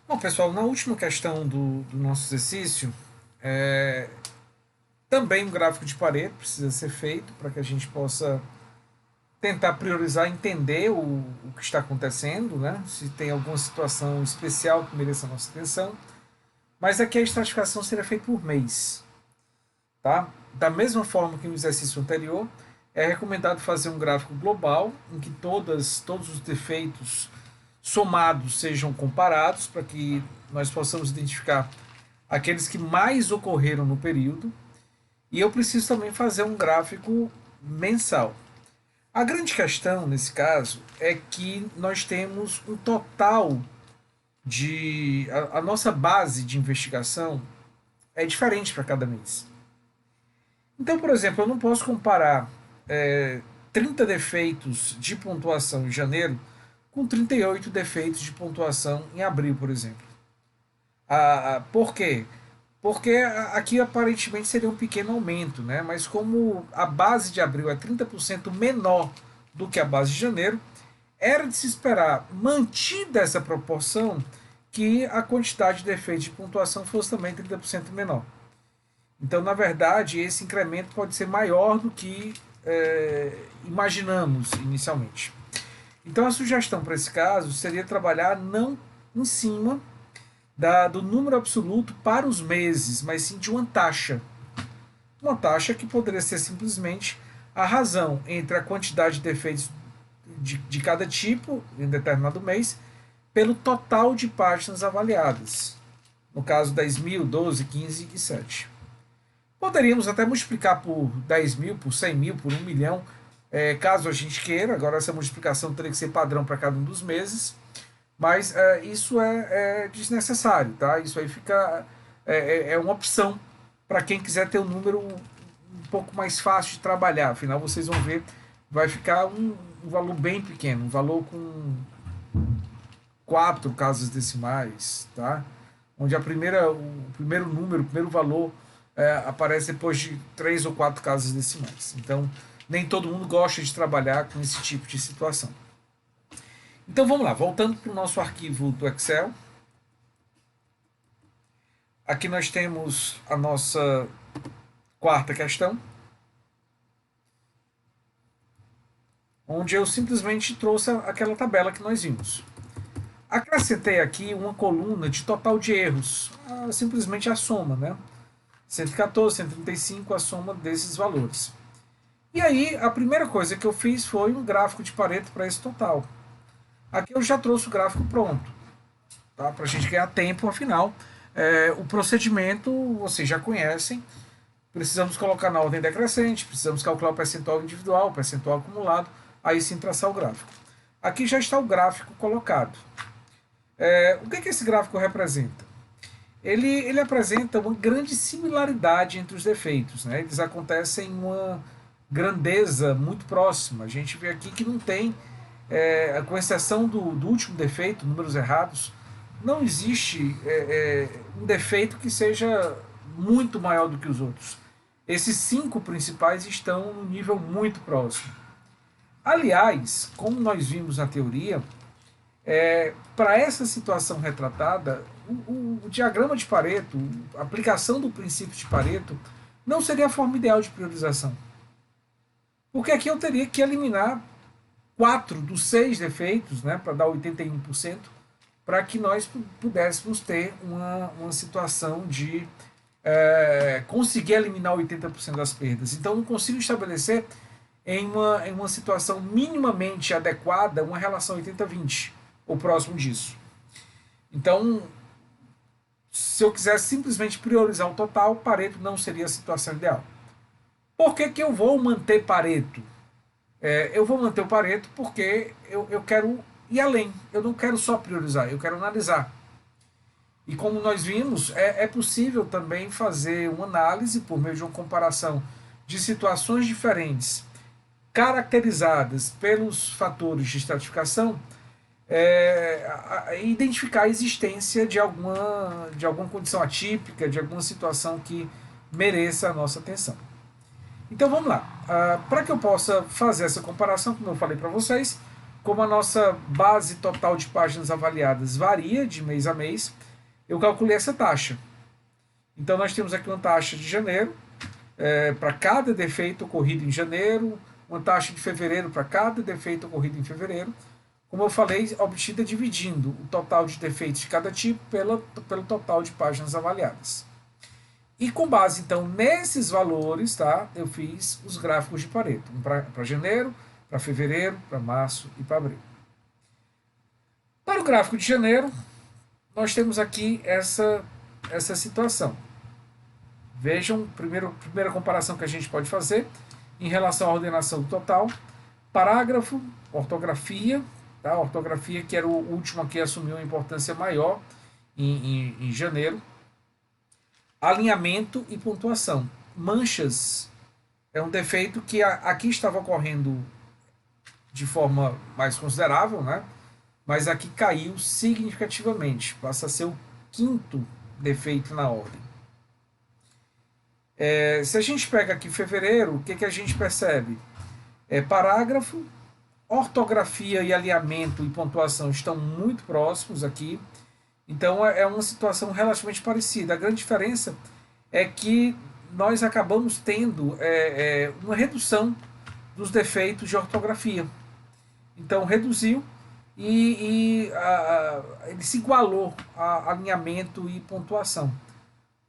Bom, pessoal, na última questão do nosso exercício, é, também um gráfico de Pareto precisa ser feito para que a gente possa tentar priorizar, entender o que está acontecendo, né? Se tem alguma situação especial que mereça a nossa atenção. Mas aqui a estratificação seria feita por mês, tá? Da mesma forma que no exercício anterior, é recomendado fazer um gráfico global em que todos os defeitos somados sejam comparados para que nós possamos identificar aqueles que mais ocorreram no período. E eu preciso também fazer um gráfico mensal. A grande questão nesse caso é que nós temos um total de. A nossa base de investigação é diferente para cada mês. Então, por exemplo, eu não posso comparar 30 defeitos de pontuação em janeiro com 38 defeitos de pontuação em abril, por exemplo. Por quê? Porque aqui aparentemente seria um pequeno aumento, né? Mas como a base de abril é 30% menor do que a base de janeiro, era de se esperar, mantida essa proporção, que a quantidade de defeitos de pontuação fosse também 30% menor. Então, na verdade, esse incremento pode ser maior do que imaginamos inicialmente. Então, a sugestão para esse caso seria trabalhar não em cima do número absoluto para os meses, mas sim de uma taxa. Uma taxa que poderia ser simplesmente a razão entre a quantidade de defeitos de cada tipo em determinado mês pelo total de páginas avaliadas. No caso, 10 mil, 12, 15 e 7. Poderíamos até multiplicar por 10 mil, por 100 mil, por 1 milhão, caso a gente queira. Agora, essa multiplicação teria que ser padrão para cada um dos meses. Mas isso é desnecessário, tá? Isso aí fica é uma opção para quem quiser ter um número um pouco mais fácil de trabalhar. Afinal, vocês vão ver, vai ficar um valor bem pequeno, um valor com 4 casas decimais, tá? Onde o primeiro número, o primeiro valor aparece depois de 3 ou 4 casas decimais. Então, nem todo mundo gosta de trabalhar com esse tipo de situação. Então vamos lá, voltando para o nosso arquivo do Excel. Aqui nós temos a nossa quarta questão, onde eu simplesmente trouxe aquela tabela que nós vimos. Acrescentei aqui uma coluna de total de erros, simplesmente a soma, né? 114, 135, a soma desses valores. E aí, a primeira coisa que eu fiz foi um gráfico de Pareto para esse total. Aqui eu já trouxe o gráfico pronto, tá? Para a gente ganhar tempo, afinal, o procedimento vocês já conhecem. Precisamos colocar na ordem decrescente, precisamos calcular o percentual individual, o percentual acumulado, aí sim traçar o gráfico. Aqui já está o gráfico colocado. O que esse gráfico representa? Ele apresenta uma grande similaridade entre os defeitos, né? Eles acontecem em uma grandeza muito próxima. A gente vê aqui que não tem, com exceção do último defeito, números errados, não existe um defeito que seja muito maior do que os outros. Esses 5 principais estão no nível muito próximo. Aliás, como nós vimos na teoria, para essa situação retratada, o diagrama de Pareto, a aplicação do princípio de Pareto, não seria a forma ideal de priorização. Porque aqui eu teria que eliminar 4 dos 6 defeitos, né, para dar 81%, para que nós pudéssemos ter uma situação de conseguir eliminar 80% das perdas. Então, não consigo estabelecer em uma situação minimamente adequada uma relação 80-20, ou próximo disso. Então, se eu quisesse simplesmente priorizar o total, Pareto não seria a situação ideal. Por que eu vou manter Pareto? Eu vou manter o Pareto porque eu quero ir além. Eu não quero só priorizar, eu quero analisar. E como nós vimos, é possível também fazer uma análise por meio de uma comparação de situações diferentes, caracterizadas pelos fatores de estratificação, identificar a existência de alguma condição atípica, de alguma situação que mereça a nossa atenção. Então vamos lá. Para que eu possa fazer essa comparação, como eu falei para vocês, como a nossa base total de páginas avaliadas varia de mês a mês, eu calculei essa taxa. Então nós temos aqui uma taxa de janeiro, para cada defeito ocorrido em janeiro, uma taxa de fevereiro para cada defeito ocorrido em fevereiro. Como eu falei, obtida dividindo o total de defeitos de cada tipo pelo total de páginas avaliadas. E com base, então, nesses valores, tá, eu fiz os gráficos de Pareto. Para janeiro, para fevereiro, para março e para abril. Para o gráfico de janeiro, nós temos aqui essa situação. Vejam, primeira comparação que a gente pode fazer em relação à ordenação do total. Parágrafo, ortografia, tá? Ortografia que era o último que assumiu uma importância maior em janeiro. Alinhamento e pontuação. Manchas é um defeito que aqui estava ocorrendo de forma mais considerável, né? Mas aqui caiu significativamente, passa a ser o quinto defeito na ordem. Se a gente pega aqui fevereiro, o que a gente percebe? Parágrafo, ortografia e alinhamento e pontuação estão muito próximos aqui, então é uma situação relativamente parecida. A grande diferença é que nós acabamos tendo uma redução dos defeitos de ortografia. Então reduziu e ele se igualou a alinhamento e pontuação.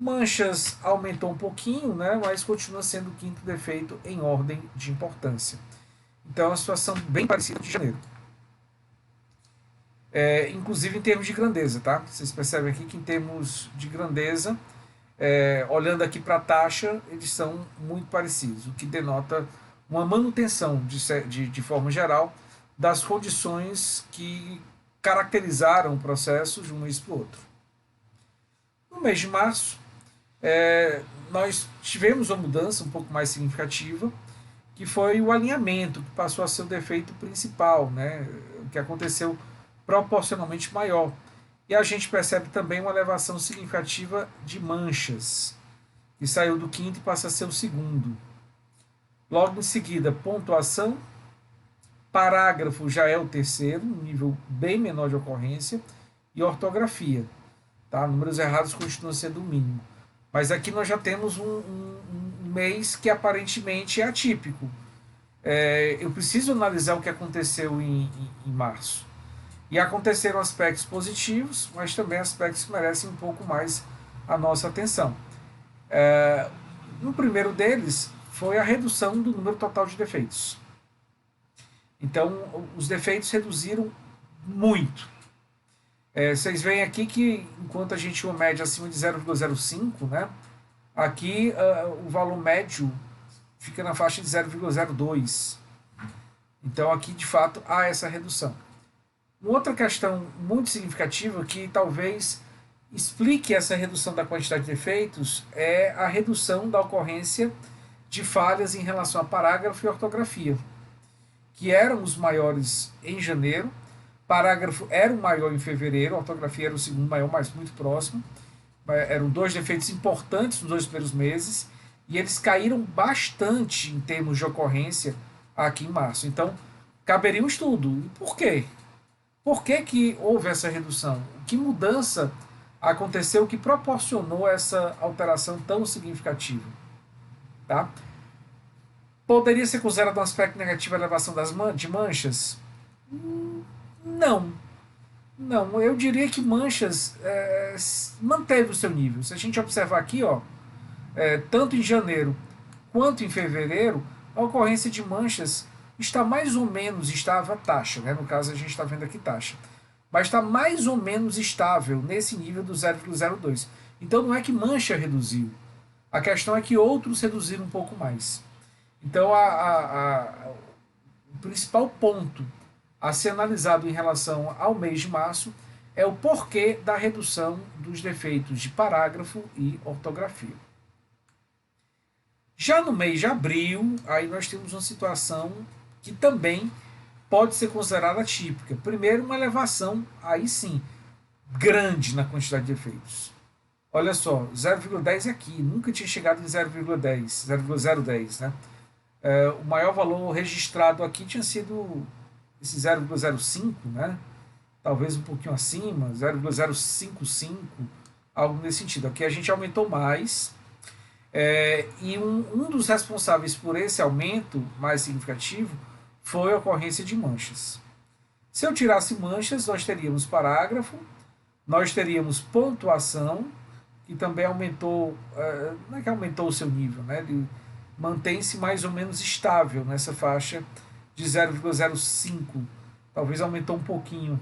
Manchas aumentou um pouquinho, né, mas continua sendo o quinto defeito em ordem de importância. Então é uma situação bem parecida de janeiro. Inclusive em termos de grandeza, tá? Vocês percebem aqui que em termos de grandeza, olhando aqui para a taxa, eles são muito parecidos, o que denota uma manutenção, de forma geral, das condições que caracterizaram o processo de um mês para o outro. No mês de março, nós tivemos uma mudança um pouco mais significativa, que foi o alinhamento, que passou a ser o defeito principal, né? O que aconteceu proporcionalmente maior. E a gente percebe também uma elevação significativa de manchas, que saiu do quinto e passa a ser o segundo. Logo em seguida, pontuação, parágrafo já é o terceiro, um nível bem menor de ocorrência, e ortografia. Tá? Números errados continuam sendo o mínimo. Mas aqui nós já temos um mês que aparentemente é atípico. Eu preciso analisar o que aconteceu em março. E aconteceram aspectos positivos, mas também aspectos que merecem um pouco mais a nossa atenção. No primeiro deles foi a redução do número total de defeitos. Então, os defeitos reduziram muito. Vocês veem aqui que enquanto a gente tinha uma média acima de 0,05, né, aqui o valor médio fica na faixa de 0,02. Então aqui de fato há essa redução. Uma outra questão muito significativa que talvez explique essa redução da quantidade de defeitos é a redução da ocorrência de falhas em relação a parágrafo e ortografia, que eram os maiores em janeiro. Parágrafo era o maior em fevereiro, a ortografia era o segundo maior, mas muito próximo. Eram dois defeitos importantes nos dois primeiros meses, e eles caíram bastante em termos de ocorrência aqui em março. Então, caberia um estudo. E por quê? Por que houve essa redução? Que mudança aconteceu que proporcionou essa alteração tão significativa? Tá? Poderia ser considerado um aspecto negativo a elevação de manchas? Não. Não, eu diria que manchas manteve o seu nível. Se a gente observar aqui, tanto em janeiro quanto em fevereiro, a ocorrência de manchas está mais ou menos estável a taxa, né? No caso a gente está vendo aqui taxa, mas está mais ou menos estável nesse nível do 0,02. Então não é que mancha reduziu, a questão é que outros reduziram um pouco mais. Então o principal ponto a ser analisado em relação ao mês de março é o porquê da redução dos defeitos de parágrafo e ortografia. Já no mês de abril, aí nós temos uma situação que também pode ser considerada típica. Primeiro, uma elevação, aí sim, grande na quantidade de defeitos. Olha só, 0,10 aqui, nunca tinha chegado em 0,10, 0,010, né? O maior valor registrado aqui tinha sido esse 0,05, né? Talvez um pouquinho acima, 0,055, algo nesse sentido. Aqui a gente aumentou mais, e um dos responsáveis por esse aumento mais significativo foi a ocorrência de manchas. Se eu tirasse manchas, nós teríamos parágrafo, nós teríamos pontuação, que também aumentou, não é que aumentou o seu nível, né? Ele mantém-se mais ou menos estável nessa faixa de 0,05. Talvez aumentou um pouquinho,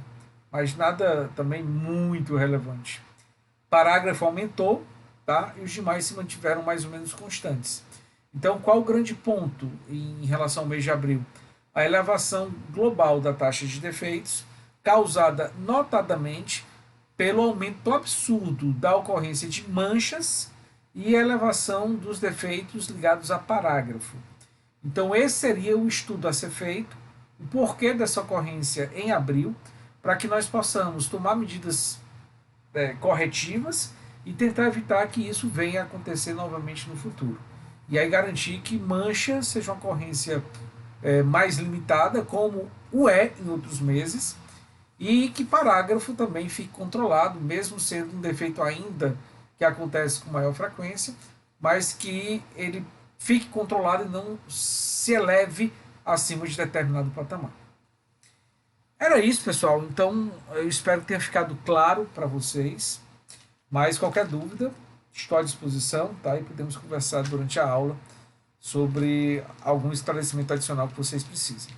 mas nada também muito relevante. Parágrafo aumentou, tá? E os demais se mantiveram mais ou menos constantes. Então, qual o grande ponto em relação ao mês de abril? A elevação global da taxa de defeitos, causada notadamente pelo aumento absurdo da ocorrência de manchas e elevação dos defeitos ligados a parágrafo. Então, esse seria o estudo a ser feito, o porquê dessa ocorrência em abril, para que nós possamos tomar medidas corretivas e tentar evitar que isso venha a acontecer novamente no futuro. E aí garantir que mancha seja uma ocorrência mais limitada, como o é em outros meses, e que parágrafo também fique controlado, mesmo sendo um defeito ainda que acontece com maior frequência, mas que ele fique controlado e não se eleve acima de determinado patamar. Era isso, pessoal. Então, eu espero que tenha ficado claro para vocês. Mas qualquer dúvida, estou à disposição, tá? E podemos conversar durante a aula sobre algum esclarecimento adicional que vocês precisem.